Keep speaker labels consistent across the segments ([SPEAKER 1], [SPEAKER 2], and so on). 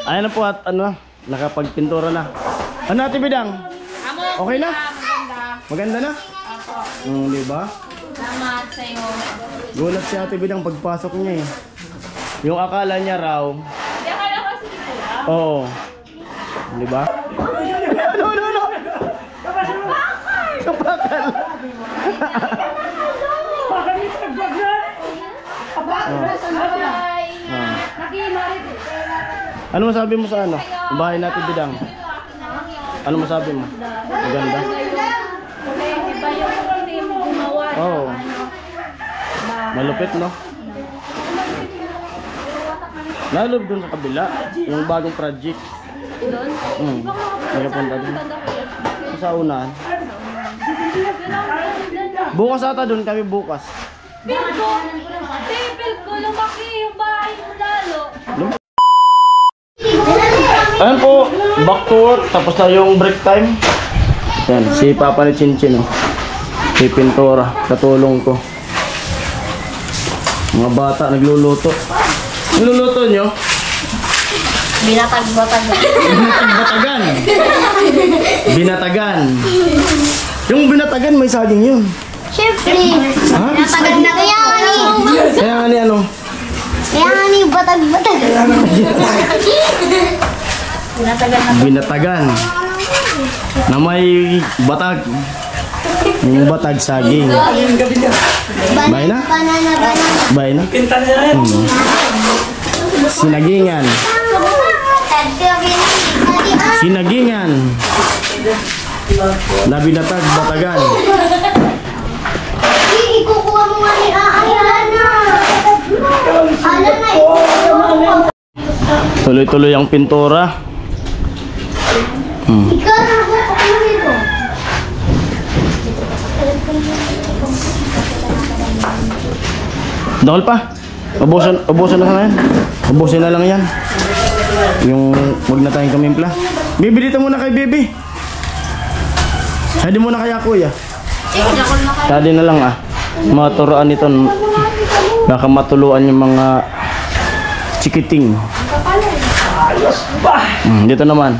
[SPEAKER 1] Ayan na po at ano, nakapagpintura na. Ano Ate Bidang? Okay na? Maganda na? Di ba?
[SPEAKER 2] Salamat sa'yo.
[SPEAKER 1] Gulat si Ate Bidang pagpasok niya eh. Yung akala niya raw.
[SPEAKER 2] Hindi akala ko si Ito.
[SPEAKER 1] Oo. Di ba? Ano? Kapakal. Ano masabi mo sa ano? Bahay natin Bidang. Ano masabi mo? Maganda?
[SPEAKER 2] Iba yung team gumawa.
[SPEAKER 1] Oo. Malupit no? Lalo dun sa kabila, yung bagong project.
[SPEAKER 2] Doon?
[SPEAKER 1] Nakapunta dun. Sa unahan. Bukas ata dun kami bukas.
[SPEAKER 2] Feel ko, lumaki yung bahay mo lalo.
[SPEAKER 1] Ayan po, back to work. Tapos na yung break time. Ayan, si Papa ni Chinchin oh. Si Pintura, katulong ko. Mga bata nagluluto. Niluluto nyo?
[SPEAKER 2] Binatag-batag.
[SPEAKER 1] Binatag-batagan. Binatagan. Yung binatagan may saging yun.
[SPEAKER 3] Siyempre.
[SPEAKER 1] Ha?
[SPEAKER 3] Binatagan na kaya
[SPEAKER 1] Kaya nga ni ano?
[SPEAKER 3] Kaya nga ni batag-batag.
[SPEAKER 2] Binatagan na.
[SPEAKER 1] Binatagan. Na may batag. Yung batag saging. Bay na?
[SPEAKER 3] Banana.
[SPEAKER 1] Bay na? Sinagingan. Sinagingan. Na binatag, batagan.
[SPEAKER 3] Ikukuha mo nga ni Aayan na. Alam na
[SPEAKER 1] Tuloy-tuloy ang pintura.
[SPEAKER 3] Ikaw na ako dito.
[SPEAKER 1] Dahil pa. Ubusan na sana yan. Ubusin na lang yan. Yung wag na tayong kamimpla. Bibi dito muna kay Bibi. Hindi muna kaya kuya. Tadi na lang ah. Maturuan nito. Baka matuluan yung mga chikiting. Dito naman.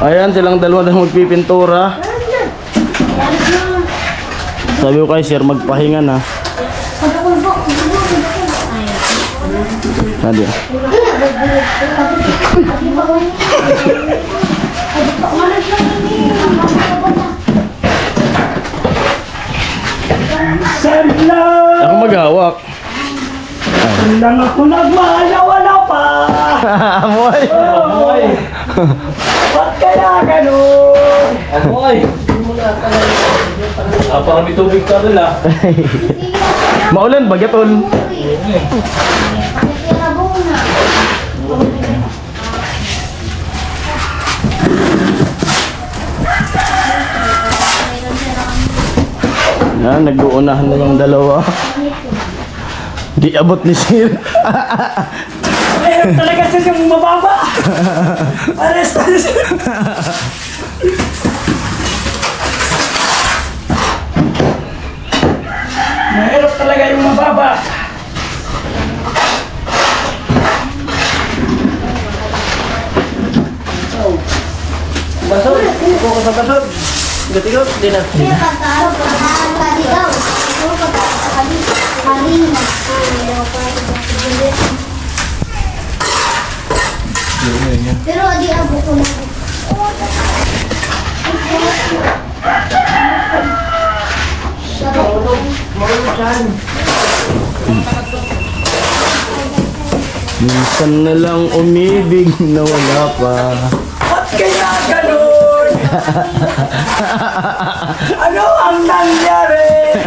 [SPEAKER 1] Ayan silang dalawa na magpipintura. Sabi ko kay sir magpahinga na. Tadi. Ako maghawak.
[SPEAKER 4] Nang ako nagmahal-wala pa.
[SPEAKER 1] Amoy.
[SPEAKER 4] Amoy. Ba't kaya ganun? Amoy. Parang may tubig ka rin ah.
[SPEAKER 1] Maulan, bagatol. Yan, nag-uunahan na yung dalawa. Di abot ni Sir.
[SPEAKER 4] Ayun talaga siya yung mababa. Pares. Mahirap talaga yung mababa. Basod? Buko sa basod? Gatigaw? Di na.
[SPEAKER 3] Pero di abo ko na.
[SPEAKER 1] Minsan na lang umibig na wala pa.
[SPEAKER 4] Ba't kaya ganun? Ano ang nangyari?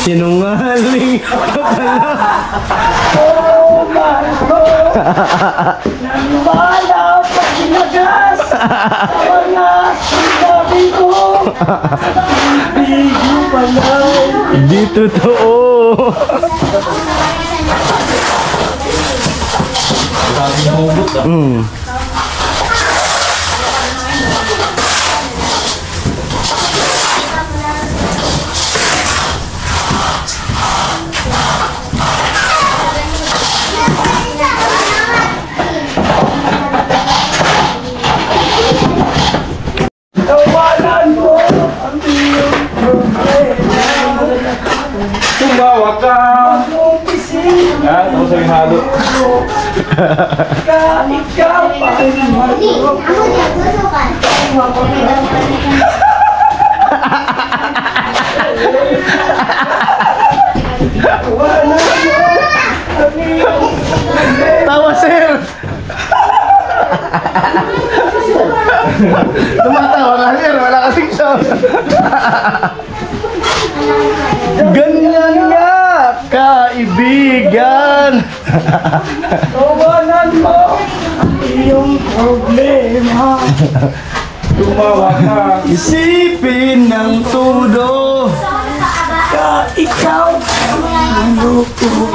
[SPEAKER 1] Sinungaling ka pala.
[SPEAKER 4] Oh, mahal ko. Nang wala pa sinagas. Mga sinabi ko. Hindi ko pala.
[SPEAKER 1] Di totoo.
[SPEAKER 5] Tumawa ka. Ah, tapos ang halo.
[SPEAKER 4] Ikaw ay maluloko.
[SPEAKER 3] Ako din, susukan.
[SPEAKER 4] Wala mo ang iyong
[SPEAKER 1] Tawa, sir! Tumatawa ka, sir. Wala kasing sound. Ganyan nga, kaibigan.
[SPEAKER 4] tawanan mo ang iyong problema.
[SPEAKER 5] Tumawa ka.
[SPEAKER 1] Isipin ng todo.
[SPEAKER 4] Ikaw ay maluloko.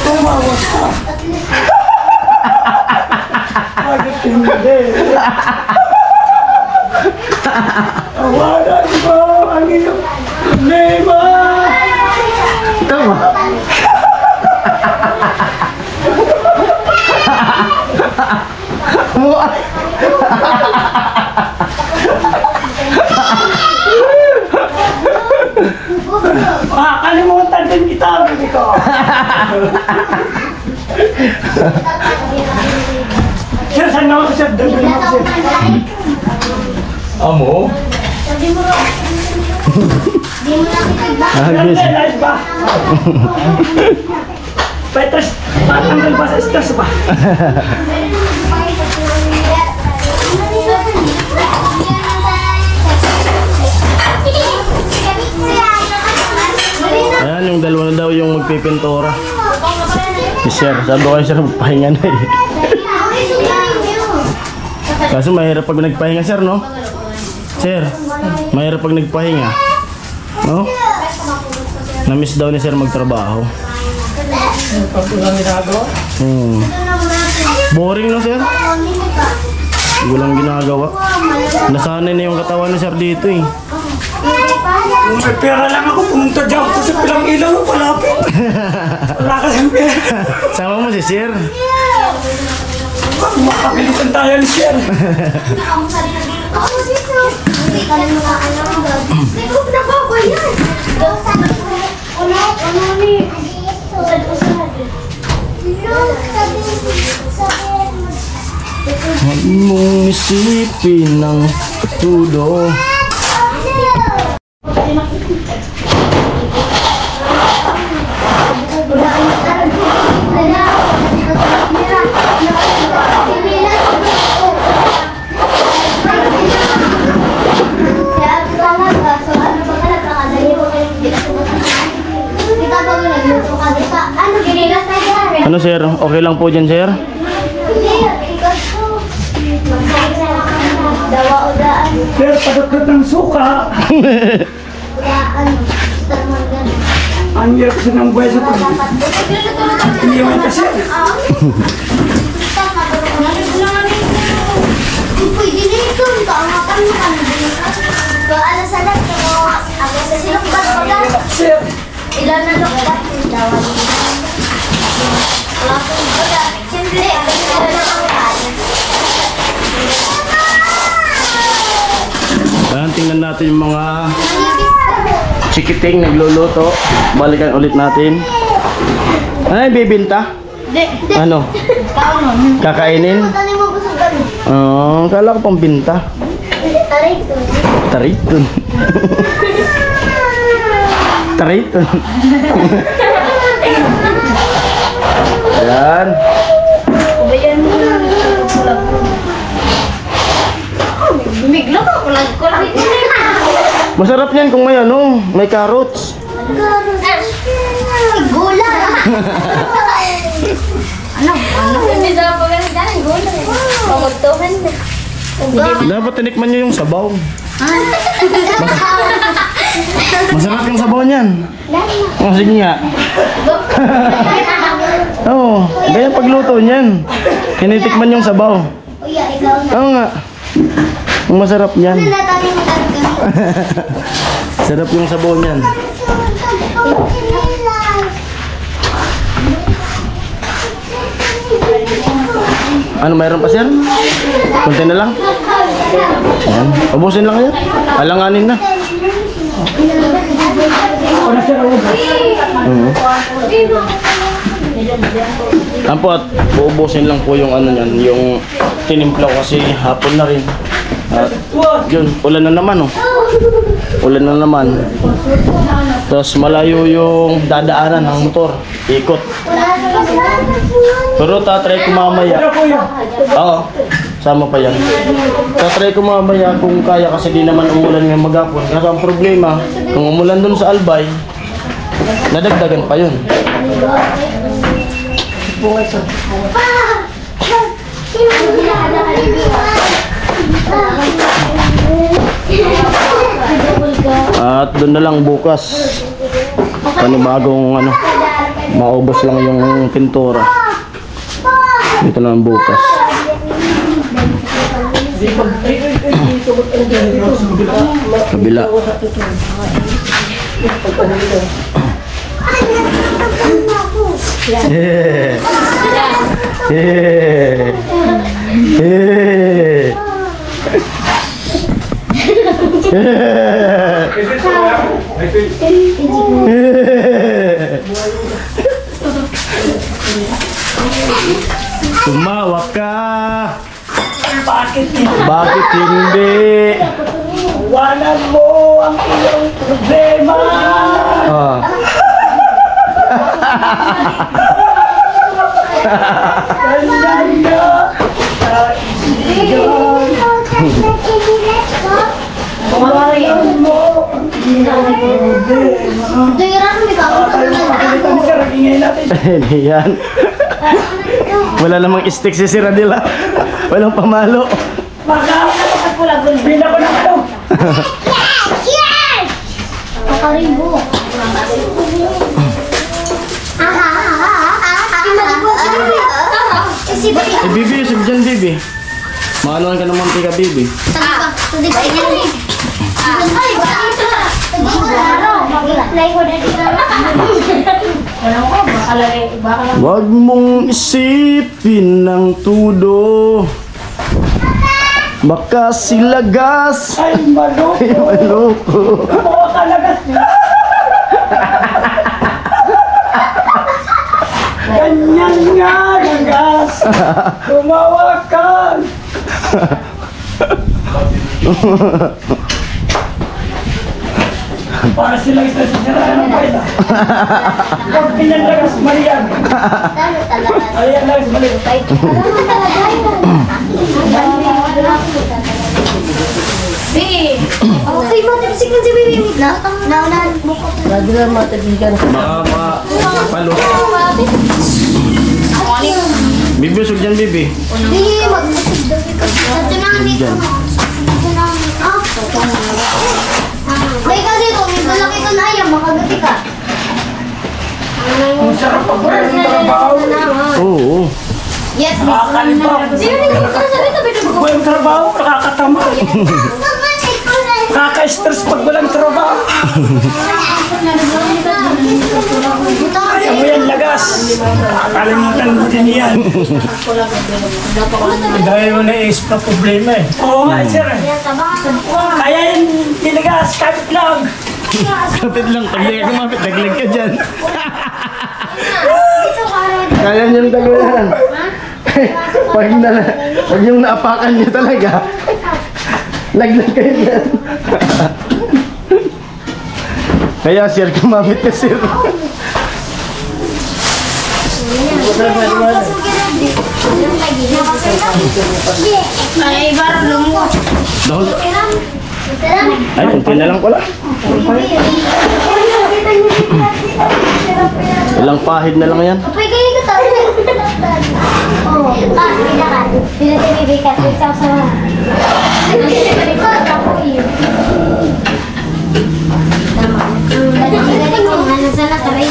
[SPEAKER 4] Tumawa ka. Bakit hindi? Tawanan mo ang iyong problema.
[SPEAKER 1] Tama. Mo
[SPEAKER 4] Makakalimutan din kita, baby ko. Sir, saan ako, sir? Doon ako, sir.
[SPEAKER 5] Amo?
[SPEAKER 3] Sabi mo, di mo na kita ba?
[SPEAKER 1] Agis.
[SPEAKER 4] Sir, live ba? Petres, patanggal ba sa stress ba?
[SPEAKER 1] Ayan, yung dalawa na daw yung magpipintura. Si sir, sabi ko kayo sir, magpahinga na eh. Kaso mahirap pag nagpahinga sir, no? Sir, mahirap pag nagpahinga. No? Na-miss daw ni sir magtrabaho.
[SPEAKER 4] Pag ulang ginagawa?
[SPEAKER 1] Boring no sir? Walang ginagawa. Nasanay na yung katawan ni sir dito eh.
[SPEAKER 4] Kung may pera lang ako, pumunta dyan ako sa pilang ilaw, palapit. Wala kasing pera.
[SPEAKER 1] Sama mo si sir.
[SPEAKER 4] Makapilitan tayo ni sir.
[SPEAKER 3] Ako dito. Hindi ka lang makaalam mo. May group na ba ko yan? Ano ni? Usad.
[SPEAKER 1] Huwag mong isipin ng tudo. Ano sir? Okay lang po dyan sir?
[SPEAKER 3] Dawa-udaan.
[SPEAKER 4] Sir, padatot ng suka.
[SPEAKER 3] Udaan.
[SPEAKER 4] Ang hirap sa ng buhay sa pag... Iniwan ka sir.
[SPEAKER 3] Pwede na ito. Kaangapan mo kami. Alas alam ko. Ako sa silukbat ko lang.
[SPEAKER 4] Sir.
[SPEAKER 3] Ilan na lukbat? Dawa din. Siyempre, ilan na ang kaya.
[SPEAKER 1] Ayan, tingnan natin yung mga chikiting nagluluto. Balikan ulit natin. Ano yung bibinta? Ano? Kakainin?
[SPEAKER 3] Tali mo busog kami.
[SPEAKER 1] Kala ko pang binta.
[SPEAKER 3] Taray ito.
[SPEAKER 1] Tariton. Tariton. Ayan.
[SPEAKER 2] Ubayan mo na. Bumiglo ka. Kulang
[SPEAKER 1] Masarap niyan kung may ano, may carrots.
[SPEAKER 3] Gula.
[SPEAKER 2] Ano? Hindi sa paganda. Gula. Pamagtuhan na.
[SPEAKER 1] Dapat tinikman niyo yung sabaw. Masarap yung sabaw niyan. Oh, sige nga. Oo, ganyan pagluto niyan. Tinitikman yung sabaw.
[SPEAKER 3] Uya, ikaw na.
[SPEAKER 1] Oo nga. Ang masarap niyan.
[SPEAKER 3] Natali mo talaga.
[SPEAKER 1] Sarap yung sabaw niyan. Ano, mayroon pa sir? Kunti na lang. Ayan. Ubusin lang yan. Alanganin na.
[SPEAKER 4] Ako na sir.
[SPEAKER 1] Ampo at uubusin lang po yung ano yan, yung tinimpla ko kasi hapon na rin. At yun, ulan na naman oh. Ulan na naman. Tapos malayo yung dadaanan ng motor. Ikot. Pero tatry ko mamaya. Oo, sama pa yan. Tatry ko mamaya kung kaya kasi di naman umulan ng maghapon. Kasi ang problema, kung umulan dun sa Albay, nadagdagan pa yun. At doon na lang bukas. Panibagong ano, maubos lang yung pintura. Dito lang bukas. Kabila. Yeah. Yeah. Yeah. Tumawa ka.
[SPEAKER 4] Bakit
[SPEAKER 1] Bakit hindi?
[SPEAKER 4] iwanan mo ang iyong problema?
[SPEAKER 1] Ah.
[SPEAKER 4] Ganyan na. Iwanan mo ang iyong problema. Pakalitan ni Sir, ang ingay natin.
[SPEAKER 1] Yan. Wala namang stick si Sir Adela. Walang pamalo.
[SPEAKER 4] Pila ko na ano.
[SPEAKER 3] Pakarimbo.
[SPEAKER 1] Eh, Bibi, usog dyan, Bibi. Maanuhan ka ng mantika, Bibi. Huwag mong isipin ng tudo. Baka silagas
[SPEAKER 4] Ay, maloko.
[SPEAKER 1] ay maloko.
[SPEAKER 4] Mawa ka lagas. Ganyan nga lagas. Tumawa ka. Para silang isa sa siraan ng baila. Huwag pinalagas Marian. Ayan lagas Marian.
[SPEAKER 3] Okay, matipsik na si Bibi. Naunahan mo ko.
[SPEAKER 1] Palo. Bibi, usog dyan, Bibi.
[SPEAKER 3] Hindi, mag-usig daw dito. Ito na ang dito. Ito na ang dito. May kasi kung may malaki ka na ayaw, makagati ka.
[SPEAKER 4] Ang sarap pag wala ng trabaho.
[SPEAKER 1] Oo.
[SPEAKER 3] Yes,
[SPEAKER 4] Nakakalibang.
[SPEAKER 3] Sino nagkakaroon ka na sabi?
[SPEAKER 4] Pag walang trabaho, nakakatama. Nakaka-stress pag walang trabaho. Ayaw mo yan, lagas. Nakakalimutan mo din yan. Dahil mo na-isip na problema eh. Oo nga, sir. Kaya yan, nilagas, kapit lang.
[SPEAKER 1] Kapit lang, pag di ka kumapit, naglag ka dyan. Kaya niyong dalayan. Pag yung naapakan niyo talaga, laglag kayo dyan. Kaya sir, kumapit ka sir.
[SPEAKER 3] Ay, barang lumot.
[SPEAKER 1] Dahol. Ay, kunti na lang pala. Ilang pahid na lang yan.
[SPEAKER 3] Pwede kayo ka tayo. Oo. Pinakat. Pinatibibigkat. Ikaw sa mga. Ako iyo. Tama. Galing mo. Ano sana taray.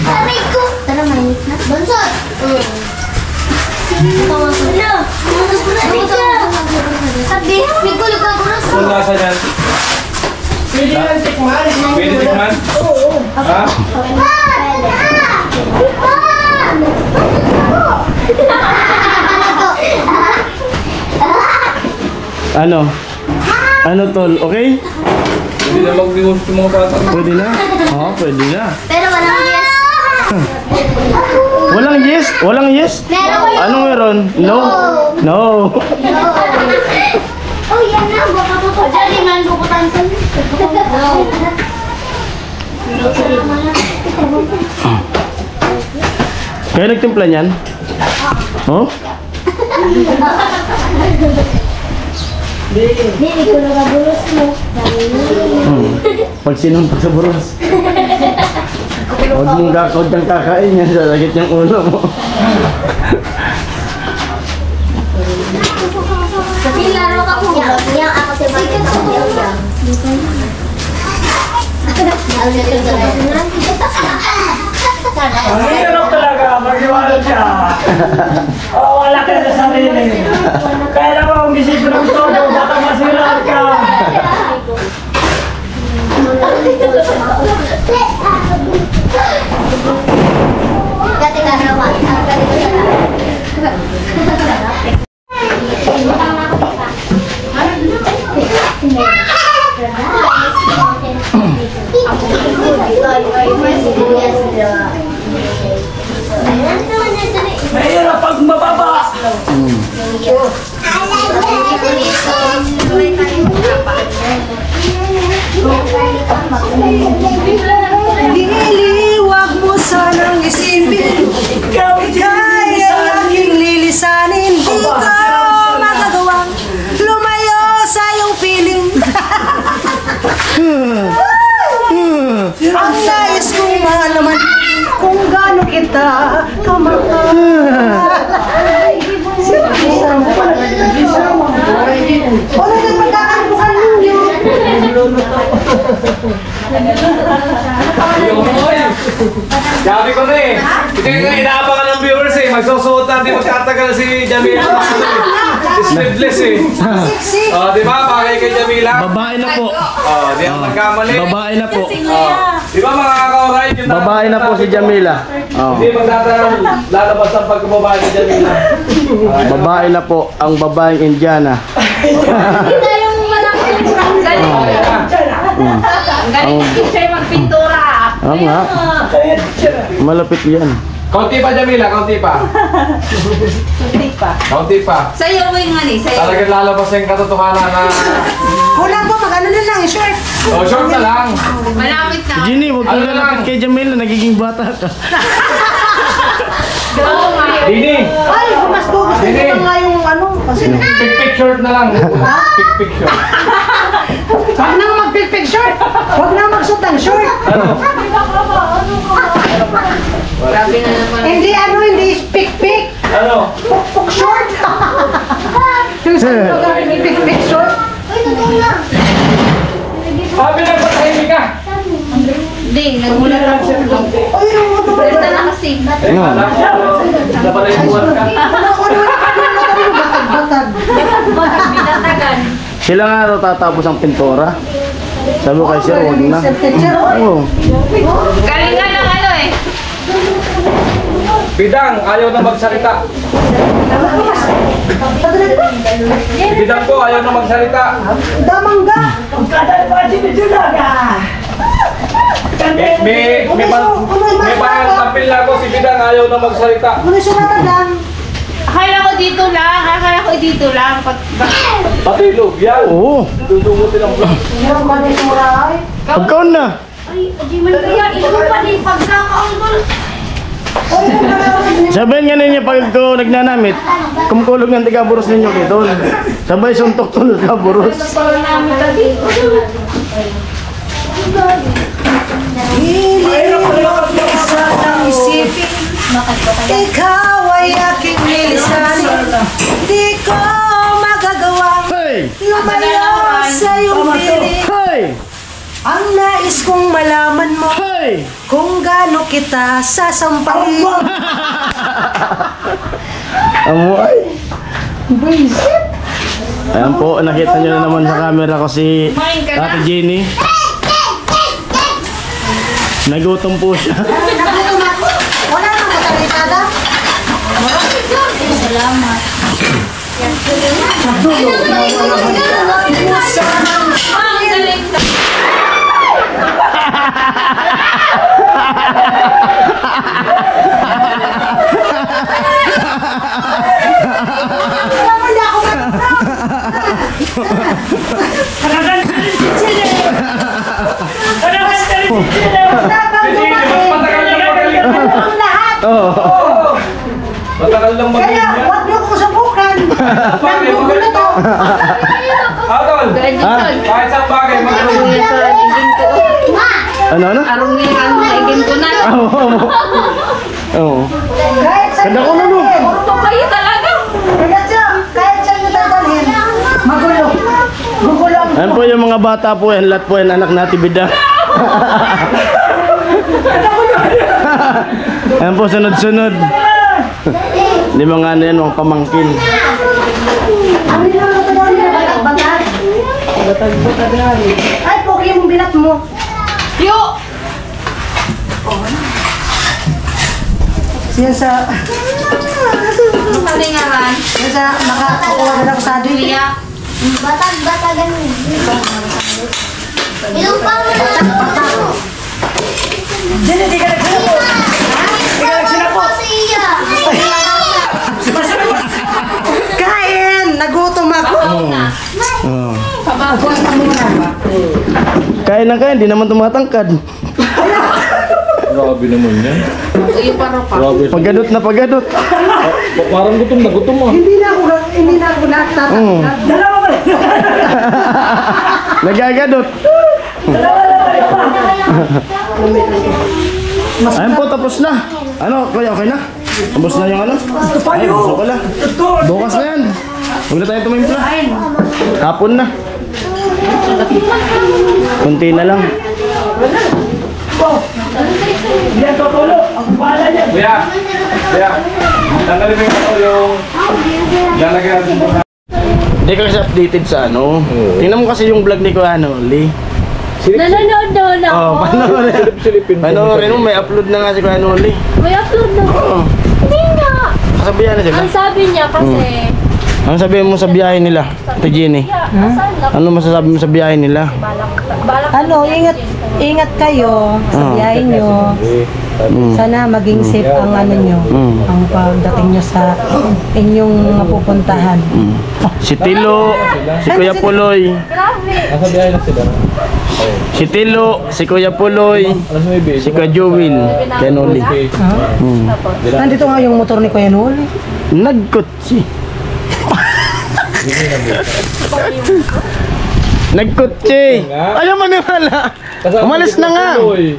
[SPEAKER 3] Taray ko. Tara, mainit na. Bonsot. Sabi, may kulog ka kuras.
[SPEAKER 5] Kung nasa yan,
[SPEAKER 4] Pwede lang tikman.
[SPEAKER 5] pwede tikman? Ha?
[SPEAKER 1] Ano? Ano tol? Okay?
[SPEAKER 5] Hindi na mag-divorce yung mga bata.
[SPEAKER 1] Pwede na? Oo, pwede na.
[SPEAKER 3] Pero walang yes.
[SPEAKER 1] Walang yes? Walang yes?
[SPEAKER 3] Meron.
[SPEAKER 1] Anong meron? No. No.
[SPEAKER 3] Oh, yan na. Baka mo dyan. Liman bukutan sa
[SPEAKER 1] Kaya nagtimpla niyan? Oh?
[SPEAKER 3] Hindi ko nakabulos mo.
[SPEAKER 1] Pag sinumpa sa buros. Huwag kang kakain yan. Sasakit yung ulo mo.
[SPEAKER 3] Kasi laro ka po. Yang ako si Martin.
[SPEAKER 4] Ang hirap talaga, mag-iwala siya. Oo, wala ka sa sarili. Kaya naman kung isipin ng todo, baka masira ka.
[SPEAKER 3] Gati ka naman.
[SPEAKER 4] Mahirap pag mababa.
[SPEAKER 6] Dili, wag mo sanang isipin. Ika'y aking lilisanin. Di ko magagawang lumayo sa iyong piling. Ang nais kong malaman kung gaano kita kamahal. Wala nang magkakaroon ninyo.
[SPEAKER 5] Sabi ko na eh. Ito yung inaabangan ng viewers eh. Magsusuot na, di magtatagal si Jamila. Sleeveless eh. Oh, di ba? Bagay kay Jamila.
[SPEAKER 1] Babae na po.
[SPEAKER 5] Oh, di ako nagkamali.
[SPEAKER 1] Babae na po.
[SPEAKER 5] Oh. Di ba mga kakauray?
[SPEAKER 1] Babae na po si Jamila. Oh.
[SPEAKER 5] Hindi magtatagal lalabas ang pagkababae ni Jamila.
[SPEAKER 1] Babae na po ang babaeng Indiana.
[SPEAKER 2] Kita yung malaki yung galing. Ang galing yung teacher magpintura.
[SPEAKER 1] Oo nga. Malapit yan.
[SPEAKER 5] Kaunti pa Jamila, kaunti pa. Kaunti pa.
[SPEAKER 7] Sa'yo mo yung ano eh, sa'yo.
[SPEAKER 5] Talagang lalabas yung katotohanan na...
[SPEAKER 6] Kulang po, mag-ano na lang, short.
[SPEAKER 5] Oh, short na lang.
[SPEAKER 7] Malapit na.
[SPEAKER 1] Ginny, huwag kang
[SPEAKER 5] Ano lang?
[SPEAKER 1] lalapit kay Jamila. Nagiging bata ka.
[SPEAKER 5] Dini,
[SPEAKER 6] Ay, mas gusto ko na nga yung ano, kasi
[SPEAKER 5] pick short na lang. Pick short.
[SPEAKER 6] wag nang mag-pick short. Wag nang magsuot ng short.
[SPEAKER 7] Grabe na naman.
[SPEAKER 6] Hindi ano, hindi pick-pick.
[SPEAKER 5] Ano?
[SPEAKER 6] Puk-puk short. Yung sa pick-pick short.
[SPEAKER 3] Uy, totoo na.
[SPEAKER 5] Sabi lang patahimik ka.
[SPEAKER 7] Hindi, nagulat ako.
[SPEAKER 6] Ay, yung ano ba?
[SPEAKER 7] Ganda na kasi.
[SPEAKER 1] Ano?
[SPEAKER 5] Dapat ay buwan ka.
[SPEAKER 6] Batag.
[SPEAKER 7] Binatagan.
[SPEAKER 1] Sila nga raw tatapos ang pintura. Sabi ko kay sir, huwag na. Oo.
[SPEAKER 7] Galing nga ng ano eh.
[SPEAKER 5] Bidang, ayaw na magsalita. Bidang po, ayaw na magsalita.
[SPEAKER 6] Damangga.
[SPEAKER 4] Kadal pa si Julaga.
[SPEAKER 5] May tampil na ako, si Bidang ayaw na magsalita.
[SPEAKER 6] Muna siya matandang.
[SPEAKER 7] Akala ko dito lang.
[SPEAKER 5] Patilog, yan.
[SPEAKER 1] Oo.
[SPEAKER 5] Dudungutin ang vlog.
[SPEAKER 6] Meron ba ni Suray?
[SPEAKER 1] Pagkaon na.
[SPEAKER 3] Ay, di man kaya. Ito pa din pagkakaulol.
[SPEAKER 1] Sabihin nga ninyo pag ko nagnanamit, kumukulog ng tigaburos ninyo kito. Sabay suntok to ng tigaburos.
[SPEAKER 6] Sanang isipin, ikaw ay aking nilisanin. Di ko magagawa
[SPEAKER 1] Hey!
[SPEAKER 6] lumayo sa iyong piling.
[SPEAKER 1] Hey!
[SPEAKER 6] Ang nais kong malaman mo
[SPEAKER 1] Hey!
[SPEAKER 6] kung gaano kita sasampahin.
[SPEAKER 1] Amoy! Ayan po, nakita nyo na naman sa camera ko si Ate Jenny. Nagutom po siya.
[SPEAKER 6] Wala nang katalitada.
[SPEAKER 7] Ang galing.
[SPEAKER 5] Bagay, magaling to. Tol. Kahit sa bagay, magaling.
[SPEAKER 7] Igin ko.
[SPEAKER 1] Ano?
[SPEAKER 7] Arong niya ang igin ko na.
[SPEAKER 1] Oo.
[SPEAKER 6] Kahit saan
[SPEAKER 1] Ganda ko na, no?
[SPEAKER 7] Ito kayo talaga.
[SPEAKER 6] Kahit saan nyo dadalhin. Magulo. Magulo ang
[SPEAKER 1] Ayan po yung mga bata po yan. Lahat po yan anak natin bida. Ayan po sunod-sunod. Di mga ano yan, mga pamangkin.
[SPEAKER 6] Ay, pogi yung bilat mo.
[SPEAKER 7] Yo!
[SPEAKER 6] Siya sa...
[SPEAKER 7] Kalingahan.
[SPEAKER 6] Siya sa makakuha na lang sa adik.
[SPEAKER 7] Liya.
[SPEAKER 3] Batag-batagan mo. Ilong pa mo na.
[SPEAKER 6] Dili, di ka nagsinapot. Di ka nagsinapot.
[SPEAKER 3] Siya.
[SPEAKER 6] Kain! Nagutom ako.
[SPEAKER 1] Oh.
[SPEAKER 6] Pabakuan ka muna.
[SPEAKER 1] Kain na kain, di naman tumatangkad.
[SPEAKER 5] Grabe naman yan.
[SPEAKER 7] Uy, paro pa.
[SPEAKER 5] Grabe.
[SPEAKER 1] Pagadot na pagadot.
[SPEAKER 5] Parang gutom na gutom ah.
[SPEAKER 6] Hindi na ako nagtatangkad.
[SPEAKER 4] Dalawa ka.
[SPEAKER 1] Nagagadot. Ayun po, tapos na. Ano, kuya, okay na? Tapos na yung ano? Ay, gusto ko lang. Bukas na yan. Huwag na tayo tumimpla. Hapon na. Kunti na lang.
[SPEAKER 4] Hindi yan tutulo. Ang bahala niya.
[SPEAKER 5] Kuya. Tanggalin mo yung lalagyan natin po na.
[SPEAKER 1] Hindi ka kasi updated sa ano. Tingnan mo kasi yung vlog ni Kuya Noli.
[SPEAKER 7] Nanonood na ako.
[SPEAKER 1] Oh, panoorin. Panoorin mo, may upload na nga si Kuya Noli.
[SPEAKER 7] May upload na.
[SPEAKER 1] Oo.
[SPEAKER 7] Hindi nga.
[SPEAKER 1] Kasabihan na sila.
[SPEAKER 7] Ang sabi niya kasi...
[SPEAKER 1] Ano sabihin mo sa biyahe nila, Ate Jenny?
[SPEAKER 7] Saan na?
[SPEAKER 1] Ano masasabi mo sa biyahe nila?
[SPEAKER 7] Balak
[SPEAKER 6] Ano, ingat kayo sa biyahe nyo. Sana maging safe ang ano nyo, ang pagdating nyo sa inyong mapupuntahan.
[SPEAKER 1] Si Tilo, si Kuya Puloy.
[SPEAKER 7] Grabe.
[SPEAKER 5] Nasa biyahe na sila.
[SPEAKER 1] Si Tilo, si Kuya Puloy,
[SPEAKER 5] Alas 9.
[SPEAKER 1] si Kuya Jowil, kay Noli.
[SPEAKER 6] Nandito nga yung motor ni Kuya Noli.
[SPEAKER 1] Nagkotsi. Nagkotsi. Ayaw maniwala. Umalis na nga.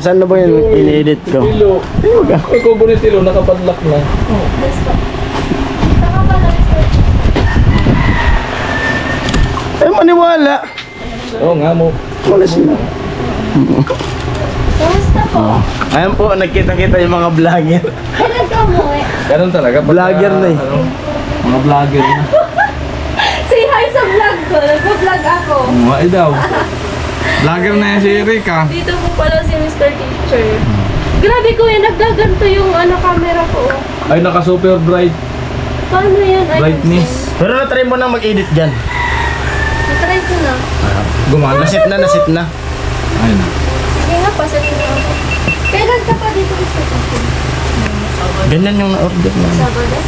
[SPEAKER 1] Saan na ba yung ini-edit ko?
[SPEAKER 5] Tilo. Ay, kubo ni Tilo, nakapadlock na.
[SPEAKER 1] Ayaw maniwala.
[SPEAKER 5] Oo nga mo.
[SPEAKER 1] Umalis na.
[SPEAKER 7] Kamusta po?
[SPEAKER 1] Ayan po, nagkita-kita yung mga vlogger.
[SPEAKER 7] Kailan ka mo eh?
[SPEAKER 5] Ganun talaga.
[SPEAKER 1] Vlogger na eh.
[SPEAKER 5] Mga vlogger na.
[SPEAKER 7] Say hi sa vlog ko. Nag-vlog ako.
[SPEAKER 5] Ay daw. Vlogger na yan si Erika.
[SPEAKER 7] Dito po pala si Mr. Teacher. Grabe ko yan. Nagdaganto yung camera ko.
[SPEAKER 5] Ay, naka super bright.
[SPEAKER 7] Paano yan? Ayun.
[SPEAKER 5] Brightness.
[SPEAKER 1] Pero na-try mo na mag-edit dyan.
[SPEAKER 7] Natry ko na.
[SPEAKER 5] Gumana.
[SPEAKER 1] Nasit na.
[SPEAKER 5] Ayun na.
[SPEAKER 7] Sige nga, pasanin mo ako. Kailan ka pa dito, Mr. Teacher?
[SPEAKER 1] Ganyan yung na-order na.
[SPEAKER 7] Sabado?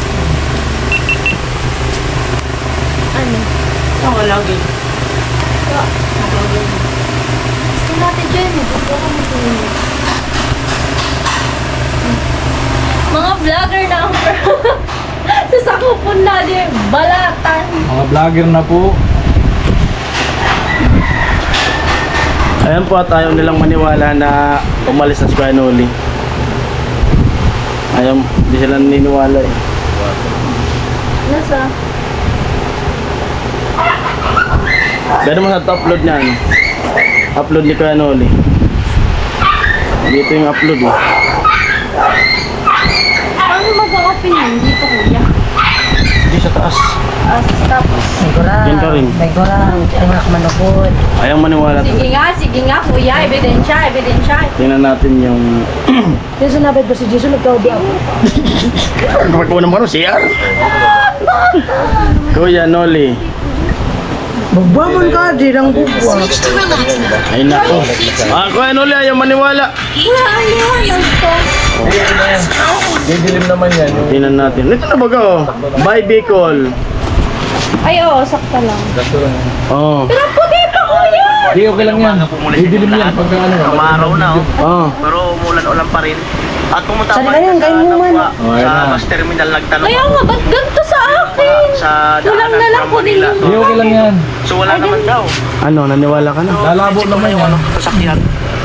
[SPEAKER 7] Ano?
[SPEAKER 2] Ako lagi.
[SPEAKER 7] Gusto natin dyan. Gusto ko mag-iinit. Mga vlogger na ang sa sakupon na din. Balatan.
[SPEAKER 5] Mga vlogger na po.
[SPEAKER 1] Ayan po, at ayaw nilang maniwala na umalis na si Kuya Noli. Ayaw, di sila naniniwala eh.
[SPEAKER 7] Nasa?
[SPEAKER 1] Gano'n mo sa upload niyan. Upload ni Kuya Noli. Dito yung upload eh.
[SPEAKER 7] Paano mag-open yun? Dito kuya.
[SPEAKER 1] Di sa taas.
[SPEAKER 7] Tapos.
[SPEAKER 1] Yan ka rin.
[SPEAKER 6] May gorang, ay mga manukod.
[SPEAKER 1] Ayaw maniwala.
[SPEAKER 7] Sige nga kuya. Ebidensya.
[SPEAKER 1] Tingnan natin yung...
[SPEAKER 6] Jason, nabad ba si Jason? Nagkaubi ako.
[SPEAKER 1] Kapag ko naman siya. Kuya Noli.
[SPEAKER 6] Magbangon ka, di lang bubwa.
[SPEAKER 1] Ay nako. Kuya Noli, ayaw maniwala.
[SPEAKER 5] Didilim naman yan.
[SPEAKER 1] Tingnan natin. Ito na baga oh. Bye Bicol.
[SPEAKER 7] Ay oo, sakta lang.
[SPEAKER 5] Gasto lang.
[SPEAKER 1] Oh.
[SPEAKER 7] Pero puti pa kuya!
[SPEAKER 5] Hindi, okay lang yan. Didilim yan. Pagka ano.
[SPEAKER 8] Umaraw na oh.
[SPEAKER 1] Oh.
[SPEAKER 8] Pero umulan-ulan pa rin. At pumunta
[SPEAKER 6] Saan ba yan? Kain mo man.
[SPEAKER 5] Oh, ayun
[SPEAKER 8] sa
[SPEAKER 5] na.
[SPEAKER 8] bus terminal nagtanong.
[SPEAKER 7] Kaya nga, ba't ganito sa akin?
[SPEAKER 8] sa
[SPEAKER 7] Kulang na
[SPEAKER 8] daanan
[SPEAKER 7] lang
[SPEAKER 8] from
[SPEAKER 7] po
[SPEAKER 8] Manila.
[SPEAKER 7] din.
[SPEAKER 5] Hindi, okay lang yan.
[SPEAKER 8] So wala naman daw.
[SPEAKER 1] Ano, naniwala ka na?
[SPEAKER 5] Lalabo naman yan.
[SPEAKER 8] Sasakyan.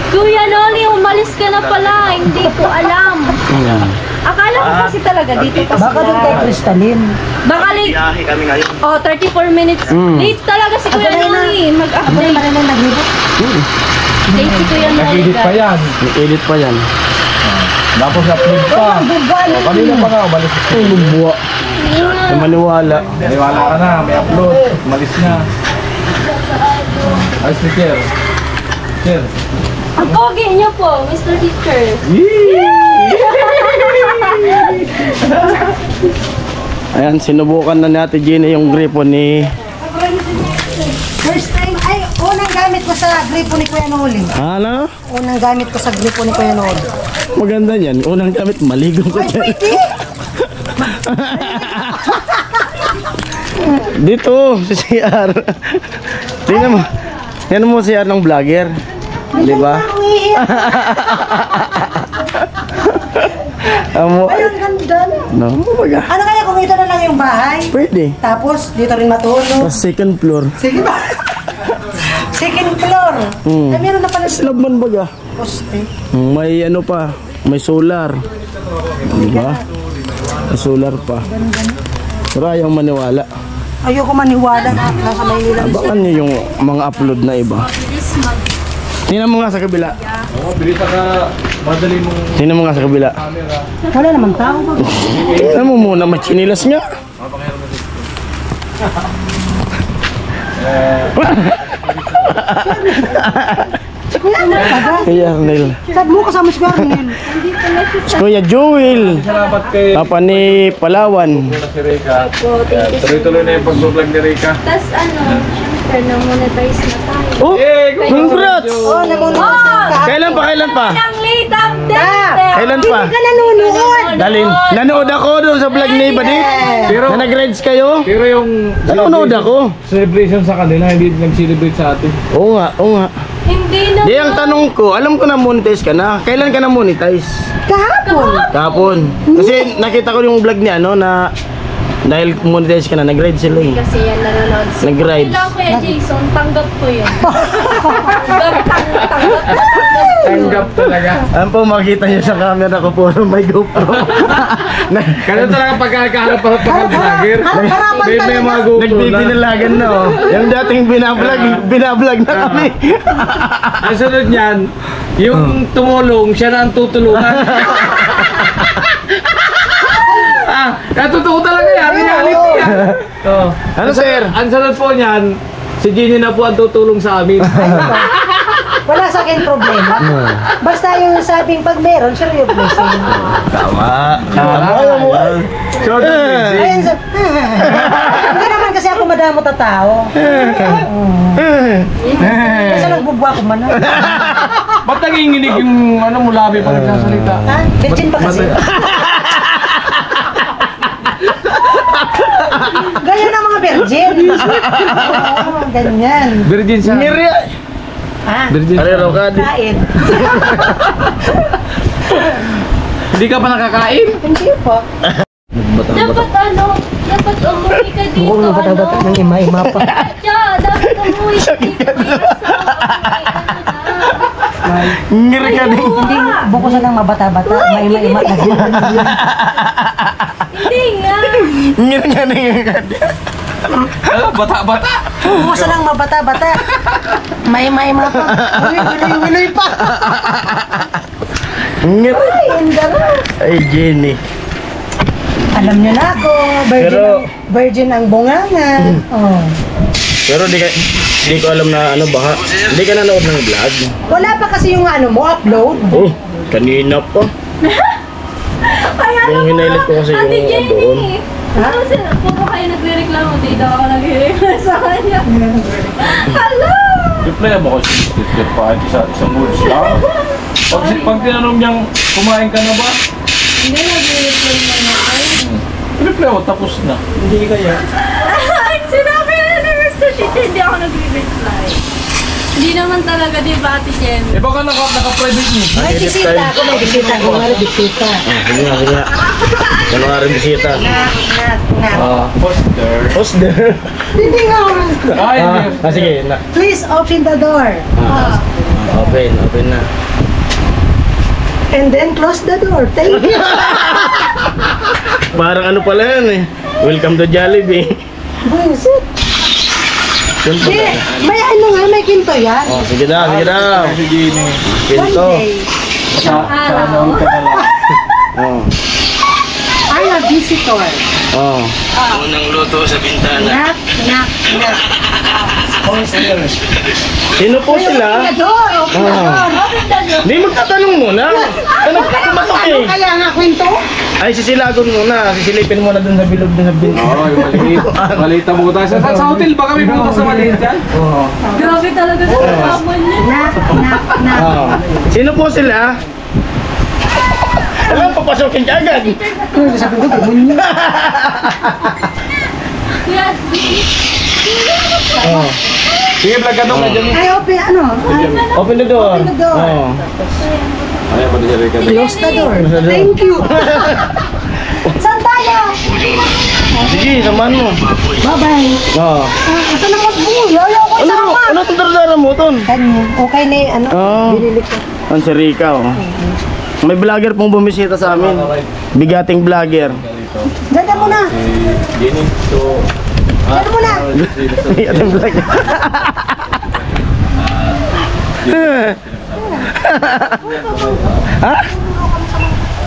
[SPEAKER 7] Kuya Noli, umalis ka na pala. Hindi ko alam.
[SPEAKER 1] Ayan.
[SPEAKER 7] Akala ko kasi talaga dito pa
[SPEAKER 6] Baka doon kay
[SPEAKER 7] sila.
[SPEAKER 6] Crystalline.
[SPEAKER 7] Baka late.
[SPEAKER 8] Biyahe kami ngayon.
[SPEAKER 7] Oh, 34 minutes. Late talaga si Kuya Noli. Mag-update. Late si Kuya Noli.
[SPEAKER 5] Nag-edit pa
[SPEAKER 7] guys.
[SPEAKER 5] yan.
[SPEAKER 1] Nag-edit pa yan.
[SPEAKER 5] Tapos upload pa. O, kanina pa nga, umalis ka.
[SPEAKER 1] Buwa. Ay, maniwala.
[SPEAKER 5] Naniwala ka na, may upload. Umalis na. Ayos ni Cher. Cher.
[SPEAKER 7] Ang pogi niyo po, Mr. Teacher.
[SPEAKER 1] Ayan, sinubukan na natin Gina yung gripo ni...
[SPEAKER 6] First time, ay, unang gamit ko sa gripo ni Kuya Noli.
[SPEAKER 1] Ano?
[SPEAKER 6] Unang gamit ko sa gripo ni Kuya Noli.
[SPEAKER 1] Maganda yan. Unang gamit, maligo ko dyan. Dito, si CR. Tingnan mo. Yan mo CR ng vlogger. Di ba? Amo.
[SPEAKER 6] Ay, ang ganda na.
[SPEAKER 1] No, baga.
[SPEAKER 6] Ano kaya kung ito na lang yung bahay?
[SPEAKER 1] Pwede.
[SPEAKER 6] Tapos, dito rin matulog.
[SPEAKER 1] Tapos second floor.
[SPEAKER 6] Sige ba? Second floor.
[SPEAKER 1] Hmm.
[SPEAKER 6] Ay, meron na pala sa
[SPEAKER 1] Laban baga.
[SPEAKER 6] poste.
[SPEAKER 1] May ano pa, may solar. Di ba? May solar pa. Pero ayaw maniwala.
[SPEAKER 6] Ayoko maniwala na nasa Maynila.
[SPEAKER 1] Abangan niyo yung mga upload na iba. Tingnan mo nga sa kabila.
[SPEAKER 5] Oo, bilis ka. Madali mong
[SPEAKER 1] Tingnan mo nga sa kabila.
[SPEAKER 6] Wala naman tao ba?
[SPEAKER 1] Tingnan mo muna, may chinilas nga. Kuya Arnel.
[SPEAKER 6] Sabi mo kasama si Kuya Arnel.
[SPEAKER 1] Kuya Joel.
[SPEAKER 5] salamat kay
[SPEAKER 1] Papa ni Palawan.
[SPEAKER 5] si Rika. Yan, tuloy-tuloy na yung pag-vlog ni Rika.
[SPEAKER 7] Tapos ano, syempre na-monetize na tayo.
[SPEAKER 1] Oh, congrats!
[SPEAKER 6] Oh, namunod.
[SPEAKER 1] Kailan pa, kailan pa?
[SPEAKER 7] Ang late update!
[SPEAKER 1] Kailan pa?
[SPEAKER 6] Ka nanonood.
[SPEAKER 1] Dalin, nanood ako doon sa vlog ni Badit.
[SPEAKER 5] Pero,
[SPEAKER 1] Na nag-rides kayo.
[SPEAKER 5] pero yung
[SPEAKER 1] Nanonood ako.
[SPEAKER 5] celebration sa kanila, hindi nag-celebrate sa atin.
[SPEAKER 1] Oo nga, oo nga.
[SPEAKER 7] Hindi na.
[SPEAKER 1] Di, ang tanong ko, alam ko na monetize ka na. Kailan ka na monetize?
[SPEAKER 6] Kahapon.
[SPEAKER 1] Kahapon. Kasi nakita ko yung vlog niya, no, na dahil monetize ka na, nag-ride sila eh.
[SPEAKER 7] Kasi yan nanonood.
[SPEAKER 1] Nag-ride.
[SPEAKER 7] Kailangan Kuya Jason, tanggap ko yun. Tanggap.
[SPEAKER 5] Tanggap talaga.
[SPEAKER 1] Ano po makita niyo sa camera ko, puro may GoPro.
[SPEAKER 5] Ganun talaga pagkakaharap pa pag-vlogger.
[SPEAKER 6] Harapan
[SPEAKER 5] May mga GoPro na.
[SPEAKER 1] Nagbibinalagan na oh. Yung dating binablog na kami.
[SPEAKER 5] Ang sunod niyan, yung tumulong, siya na ang tutulungan. Totoo talaga yan. Reality yan. Oh.
[SPEAKER 1] Ano sir?
[SPEAKER 5] Ang sunod po niyan, si Jenny na po ang tutulong sa amin.
[SPEAKER 6] Wala sa akin problema. Basta yung sabing pag meron, siya yung blessing.
[SPEAKER 1] Tama.
[SPEAKER 5] Short and busy.
[SPEAKER 6] Ayun sa... Hindi naman kasi ako madamo ta tao. Kasi nagbubwa ko man.
[SPEAKER 5] Ba't nanginginig yung ano mo labi pag nagsasalita?
[SPEAKER 6] Ha? Virgin pa kasi. Ganyan ang mga virgin. Oo, ganyan.
[SPEAKER 5] Virgin siya.
[SPEAKER 1] Mirya.
[SPEAKER 6] Ha?
[SPEAKER 5] Virgin siya.
[SPEAKER 1] Arero ka.
[SPEAKER 6] Kain.
[SPEAKER 5] Hindi ka pa nakakain?
[SPEAKER 6] Hindi po.
[SPEAKER 7] Dapat ano, dapat umuwi ka dito.
[SPEAKER 6] Buong bata-bata ng ima-ima pa.
[SPEAKER 7] Dapat umuwi ka dito.
[SPEAKER 1] Ngiri ka din.
[SPEAKER 6] Hindi, buko sa lang mabata-bata, maima-ima na din.
[SPEAKER 7] Hindi nga.
[SPEAKER 1] Ngiri ka din.
[SPEAKER 5] Bata-bata.
[SPEAKER 6] Buko sa lang mabata-bata, maima-ima pa. Wiloy-wiloy pa.
[SPEAKER 1] Ngiri.
[SPEAKER 6] Ay, hindi na.
[SPEAKER 1] Ay, Jenny.
[SPEAKER 6] Alam niyo na ako,
[SPEAKER 1] Pero-
[SPEAKER 6] virgin ang bunganga. Oh.
[SPEAKER 1] Pero di ko alam na ano baka. Hindi ka nanood ng vlog.
[SPEAKER 6] Wala pa kasi yung ano mo, upload.
[SPEAKER 1] Oh, kanina pa.
[SPEAKER 7] Ay,
[SPEAKER 1] Yung hinailit ko kasi
[SPEAKER 7] Ate
[SPEAKER 1] yung
[SPEAKER 7] Jenny.
[SPEAKER 1] doon.
[SPEAKER 6] Ha?
[SPEAKER 7] Ano sila? Kung kayo nagre-reklamo, di daw ako nagre-reklamo sa kanya. Hello!
[SPEAKER 5] Reply mo kasi sticker pa isang words lang. Pag tinanong niyang kumain ka na ba?
[SPEAKER 7] Hindi, nagre-reklamo na ako.
[SPEAKER 5] Reply mo, tapos na.
[SPEAKER 6] Hindi kaya.
[SPEAKER 7] Ay, sinabi na ni Mr. Tito, hindi ako nagre-reply. Hindi naman talaga, di ba, Ate Jen?
[SPEAKER 5] Eh baka naka-private niyo.
[SPEAKER 6] May bisita ako, may bisita ko. May bisita.
[SPEAKER 1] Sige nga, sige nga. Ano nga rin bisita? Poster.
[SPEAKER 6] Hindi nga.
[SPEAKER 5] Ay, hindi.
[SPEAKER 1] Sige.
[SPEAKER 6] Please open the door.
[SPEAKER 1] Open na.
[SPEAKER 6] And then close the door. Thank you.
[SPEAKER 1] Parang ano pala yan eh. Welcome to Jollibee.
[SPEAKER 6] Buisit.
[SPEAKER 1] Yun pa
[SPEAKER 6] Eh,
[SPEAKER 1] ba?
[SPEAKER 6] may ano nga, may kinto yan.
[SPEAKER 1] Oh, sige daw, sige daw.
[SPEAKER 5] Si Gini.
[SPEAKER 6] One
[SPEAKER 1] Pinto.
[SPEAKER 6] day,
[SPEAKER 1] Oh.
[SPEAKER 6] I have visitor.
[SPEAKER 1] Oh.
[SPEAKER 8] Unang luto sa bintana.
[SPEAKER 6] Knock, knock, knock.
[SPEAKER 1] Sino po sila?
[SPEAKER 6] Open the door, open the door.
[SPEAKER 1] Hindi magtatanong muna. Ano kumatok eh?
[SPEAKER 6] Kaya nga kwento?
[SPEAKER 1] Ay, sisilagon muna. Sisilipin muna dun sa bilog na sabihin.
[SPEAKER 5] Oo, yung maliit. Maliit na butas. Sa hotel ba kami butas sa maliit yan?
[SPEAKER 7] Grabe talaga sa kapon niya.
[SPEAKER 6] Knock, knock, knock.
[SPEAKER 1] Oh. Sino po sila? Alam, papasokin ka agad.
[SPEAKER 6] Sabi ko, demonyo.
[SPEAKER 1] Oh.
[SPEAKER 5] Sige, vlog ka doon.
[SPEAKER 6] Ay, open, ano?
[SPEAKER 1] Open the door.
[SPEAKER 6] Open the door.
[SPEAKER 1] Oh.
[SPEAKER 5] Ay, pati siya rin ka doon.
[SPEAKER 6] Close the door. Thank you. Saan tayo?
[SPEAKER 1] Sige, samahan mo.
[SPEAKER 6] Bye-bye.
[SPEAKER 1] Oh.
[SPEAKER 6] Saan naman po? Ayaw ko
[SPEAKER 1] Ano
[SPEAKER 6] sama.
[SPEAKER 1] ano itong daradara mo, Ton?
[SPEAKER 6] Kanya. Okay na ano?
[SPEAKER 1] Oh.
[SPEAKER 6] Binili ko.
[SPEAKER 1] Ang si Rika, oh. May vlogger pong bumisita sa amin. Bigating vlogger.
[SPEAKER 6] Diyan mo na.
[SPEAKER 5] Gini. So,
[SPEAKER 6] Diyan mo na.
[SPEAKER 1] Bigating vlogger. Ha?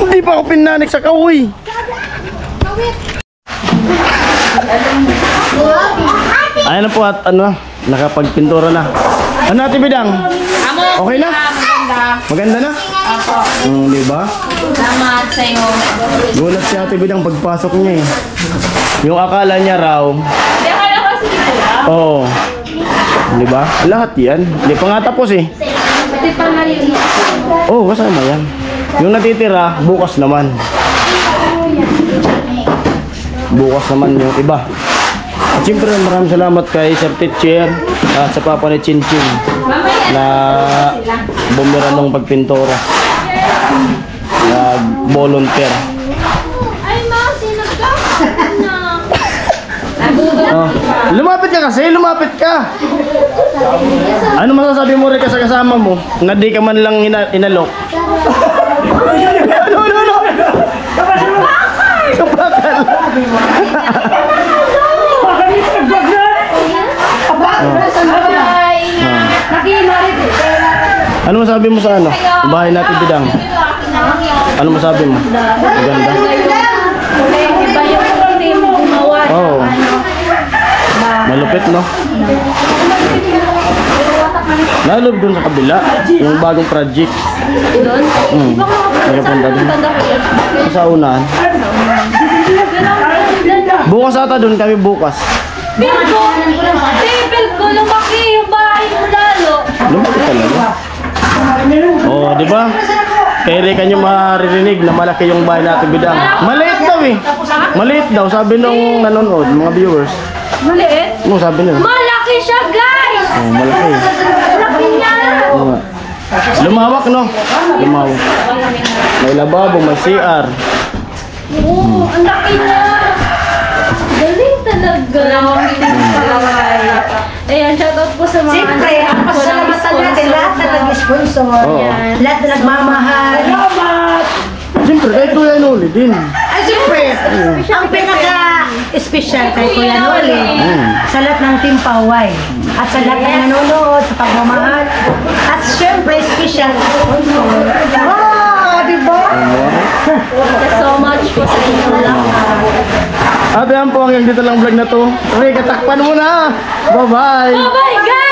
[SPEAKER 1] Hindi pa ako pinanik sa kahoy. Ayan na po at ano, nakapagpintura na. Ano natin bidang? Okay na? Maganda na? Di ba?
[SPEAKER 7] Salamat sa'yo.
[SPEAKER 1] Gulat si Ate Bidang pagpasok niya eh. Yung akala niya raw,
[SPEAKER 7] Hindi, akala ko sige ko lang.
[SPEAKER 1] oo. Di ba? Lahat yan. Hindi pa nga tapos eh.
[SPEAKER 7] Pati pa maliliit.
[SPEAKER 1] Oo, kasama yan. Yung natitira, bukas naman. Bukas naman yung iba. At siyempre maraming salamat kay Sir Teacher at sa papa ni Chin Chin na bumira nung pagpintura. Nag-volunteer.
[SPEAKER 7] Ay, ma, sino ka?
[SPEAKER 1] Oh. Lumapit ka kasi, lumapit ka. Ano masasabi mo rin sa kasama mo na di ka man lang inalok? No. Kapakal. Ano masabi mo sa ano? Bahay natin Bidang. Ano masabi mo? Maganda.
[SPEAKER 7] Iba yung team gumawa.
[SPEAKER 1] Oo. Malupit, no? Nalob dun sa kabila, yung bagong project.
[SPEAKER 7] Doon?
[SPEAKER 1] Nagpunta dun. Sa unahan. Bukas ata dun kami bukas.
[SPEAKER 7] Feel ko, lumaki yung bahay mo lalo.
[SPEAKER 1] Lumaki talaga. Oh, di ba? Kaya rin kanyo maririnig na malaki yung bahay natin Bidang. Maliit daw eh. Maliit daw, sabi nung nanonood, mga viewers.
[SPEAKER 7] Maliit?
[SPEAKER 1] Ano sabi nila?
[SPEAKER 7] Malaki siya, guys!
[SPEAKER 1] Oh, malaki.
[SPEAKER 7] Laki niya!
[SPEAKER 1] Oo nga. Lumawak, no? Lumawak. May lababo, may CR.
[SPEAKER 7] Oo, ang laki niya! Galing talaga! Ayan, shoutout po sa mga
[SPEAKER 6] Siyempre, ang pasalamatan natin lahat na nag-sponsor.
[SPEAKER 1] Oo.
[SPEAKER 6] Lahat na nagmamahal.
[SPEAKER 1] Siyempre, kahit Kuya Noli din.
[SPEAKER 6] Ay, siyempre, ang pinaka-special kay Kuya Noli sa lahat ng Team Paway. At sa lahat ng nanonood, sa pagmamahal. At siyempre, special sponsor. Ah, di ba?
[SPEAKER 7] Thank you so much po sa inyo lahat.
[SPEAKER 1] At yan po, hanggang dito lang vlog na to. Okay, katakpan mo na. Bye-bye.
[SPEAKER 7] Bye-bye, guys!